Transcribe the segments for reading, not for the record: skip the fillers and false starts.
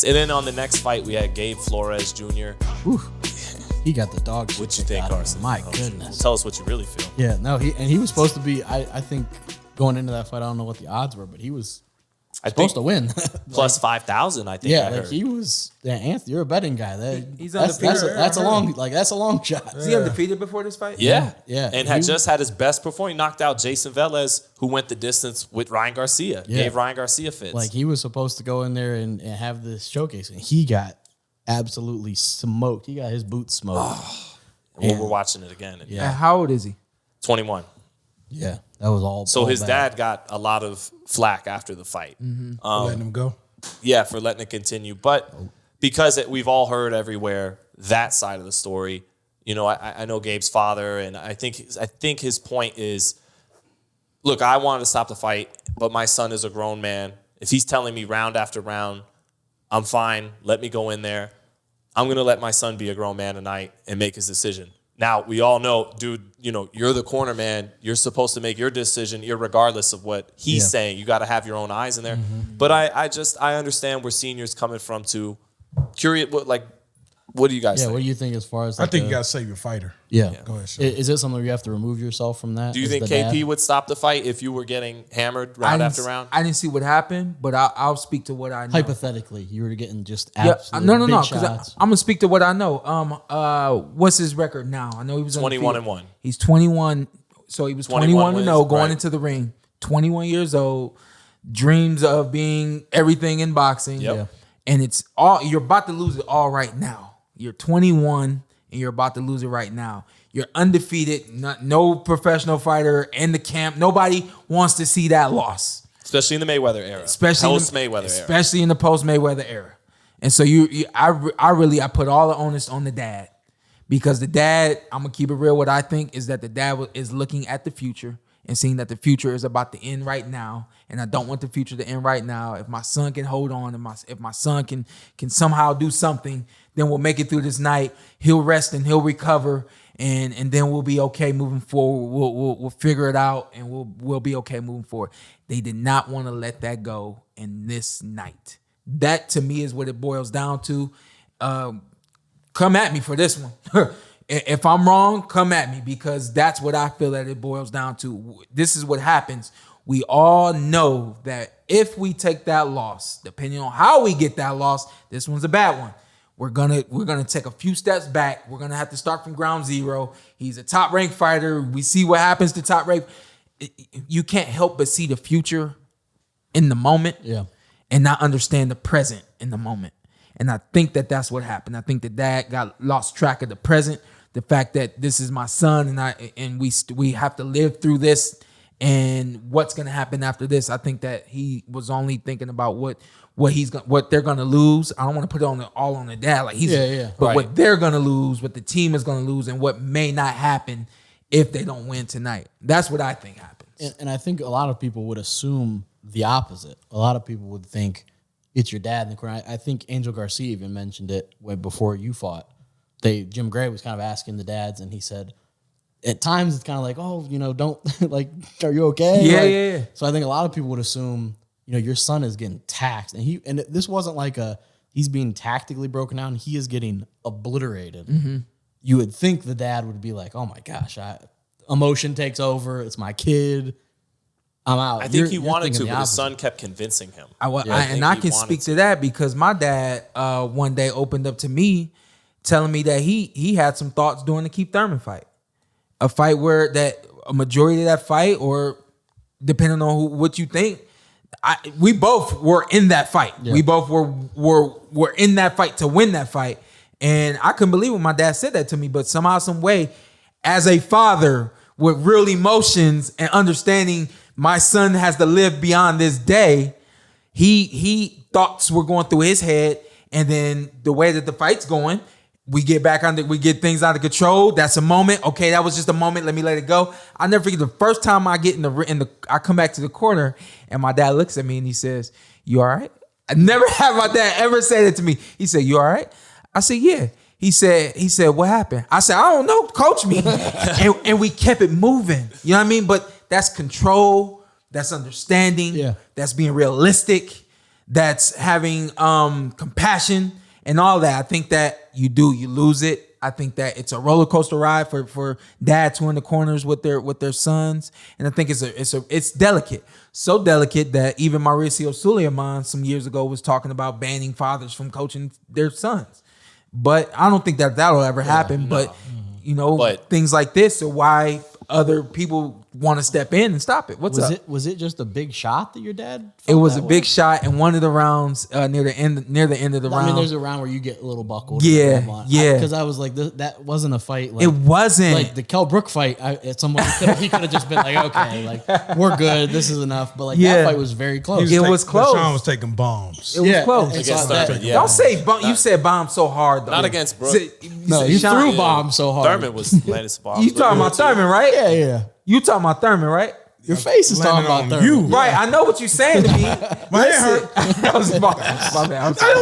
fights. And then on the next fight, we had Gabe Flores Jr. Whew. He got the dog shit. What you think, Carson? My goodness. Tell us what you really feel. Yeah, no, he was supposed to be, I think, going into that fight, I don't know what the odds were, but he was supposed to win. Plus 5,000, I think. Yeah, like he was. Yeah, Anthony, you're a betting guy. He's undefeated. That's a long shot. Is he undefeated before this fight? Yeah. And had just had his best performance. He knocked out Jason Velez, who went the distance with Ryan Garcia. Yeah. Gave Ryan Garcia fits. Like he was supposed to go in there and have this showcase, and he got absolutely smoked. He got his boots smoked. We're watching it again. Yeah. And how old is he? 21. Yeah, that was all. So his bad. dad got a lot of flack after the fight. Letting him go. Yeah, for letting it continue. But because we've all heard everywhere that side of the story, you know, I know Gabe's father, and I think his point is, look, I wanted to stop the fight, but my son is a grown man. If he's telling me round after round, I'm fine, let me go in there, I'm going to let my son be a grown man tonight and make his decision. Now, we all know, dude, you know, you're the corner man. You're supposed to make your decision irregardless of what he's saying. You got to have your own eyes in there. But I understand where seniors coming from too. Curious, what do you guys think? What do you think as far as I think you got to save your fighter. Yeah. Go ahead, Sean. Is it something where you have to remove yourself from that? Do you think KP would stop the fight if you were getting hammered round after round? I didn't see what happened, but I'll speak to what I know. Hypothetically, you were getting just absolute no, big because I'm gonna speak to what I know. What's his record now? I know he was 21-1. He's 21, so he was 21-0 going right into the ring. 21 years old, dreams of being everything in boxing. Yep. Yeah. And it's all you're about to lose it all right now. You're 21 and you're about to lose it right now. You're undefeated. No professional fighter in the camp. Nobody wants to see that loss. Especially in the Mayweather era. Especially in the post-Mayweather era. And so I put all the onus on the dad. Because the dad, I'm going to keep it real, what I think is that the dad is looking at the future and seeing that the future is about to end right now. And I don't want the future to end right now. If my son can hold on, if my son can somehow do something, then we'll make it through this night. He'll rest and he'll recover, and then we'll be okay moving forward. We'll figure it out, and we'll be okay moving forward. They did not want to let that go in this night. That to me is what it boils down to. Come at me for this one. If I'm wrong, come at me, because that's what I feel that it boils down to. This is what happens. We all know that if we take that loss, depending on how we get that loss, this one's a bad one. We're gonna take a few steps back. We're gonna have to start from ground zero. He's a top-ranked fighter. We see what happens to top-ranked. You can't help but see the future in the moment, and not understand the present in the moment. And I think that that's what happened. I think that dad got lost track of the present, the fact that this is my son, and we have to live through this, and what's gonna happen after this. I think that he was only thinking about what they're gonna lose. I don't want to put it all on the dad, like but what they're gonna lose, what the team is gonna lose, and what may not happen if they don't win tonight. That's what I think happens. And I think a lot of people would assume the opposite. A lot of people would think it's your dad in the corner. I think Angel Garcia even mentioned it before you fought. Jim Gray was kind of asking the dads, and he said, at times it's kind of like, oh, you know, don't like, are you okay? Yeah. So I think a lot of people would assume, you know, your son is getting taxed, and this wasn't like he's being tactically broken down. He is getting obliterated. Mm-hmm. You would think the dad would be like, oh my gosh, emotion takes over. It's my kid. I'm out. I think he wanted to, but his son kept convincing him. I can speak to that because my dad one day opened up to me, telling me that he had some thoughts during the Keith Thurman fight. A fight where that a majority of that fight, or depending on what you think, we both were in that fight. Yeah. We both were in that fight to win that fight. And I couldn't believe when my dad said that to me, but somehow, some way, as a father with real emotions and understanding my son has to live beyond this day, he thoughts were going through his head. And then the way that the fight's going, we get things out of control. That's a moment. Okay, that was just a moment. Let me let it go. I'll never forget the first time I get I come back to the corner and my dad looks at me and he says, "You all right?" I never had my dad ever say that to me. He said, "You all right?" I said, "Yeah." He said, "What happened?" I said, "I don't know. Coach me." and we kept it moving. You know what I mean? But that's control. That's understanding. Yeah. That's being realistic. that's having compassion and all that. I think that you lose it. I think that it's a roller coaster ride for dads who are in the corners with their sons, and I think it's delicate, so delicate that even Mauricio Suleiman some years ago was talking about banning fathers from coaching their sons. But I don't think that'll ever happen. No. But things like this are why other people want to step in and stop it. What's up? Was it just a big shot that your dad? It was a big shot in one of the rounds near the end of the round. I mean, there's a round where you get a little buckled. Yeah. Because I was like, that wasn't a fight. Like, it wasn't like the Kell Brook fight. He could have just been like, okay, like we're good. This is enough. But like that fight was very close. It was close. Shawn was taking bombs. It was close. Against Thurman, Don't say bomb. You said bomb so hard though. Not against Brook. No, he threw bombs so hard. Thurman was landing some bombs. You talking about Thurman, right? Yeah. You talking about Thurman, right? Your face is talking about Thurman. You. Right, I know what you're saying to me. My head hurt. That was my bad. I'm sorry.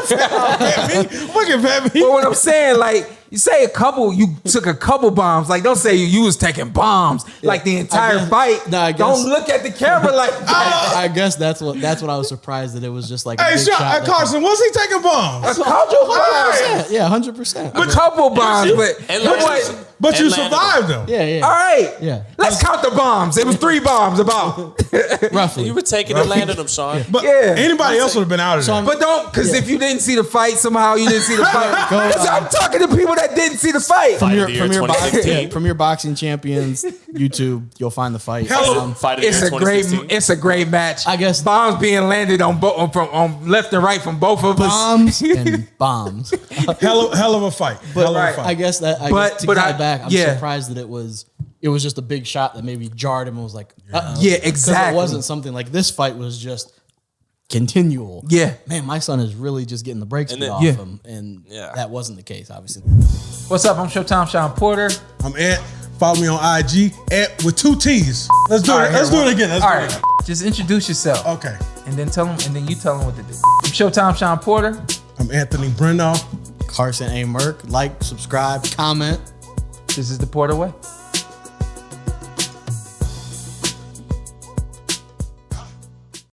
Look at me. But what I'm saying, like, you took a couple bombs. Like, don't say you was taking bombs like the entire fight. No, I guess, don't look at the camera like that. I guess that's what I was surprised that it was just like a Hey, big shot. Carson, was he taking bombs? A couple bombs. Yeah, 100%. A couple bombs, But you survived them. Yeah. All right. Yeah. Let's count the bombs. It was 3 bombs about. Roughly. You were taking and landing them, Sean. But anybody else would have been out of there. But don't, because if you didn't see the fight, somehow you didn't see the fight. Because I'm talking to people that didn't see the fight. From your boxing champions YouTube, you'll find the fight. It's a great match. I guess bombs being landed on left and right from both of us. Bombs and bombs. Hell of a fight. But I guess to get back, I'm surprised that it was just a big shot that maybe jarred him and was like, uh-oh. Yeah, exactly. It wasn't something like this fight was just continual. Yeah. Man, my son is really just getting the brakes put off him. And that wasn't the case, obviously. What's up? I'm Showtime Shawn Porter. I'm Ant. Follow me on IG, Ant with 2 T's. Let's do it. Let's do it again. All right. Just introduce yourself. Okay. And then you tell them what to do. I'm Showtime Shawn Porter. I'm Anthony Brenagh. Carson A. Merk. Like, subscribe, comment. This is the Porter Way.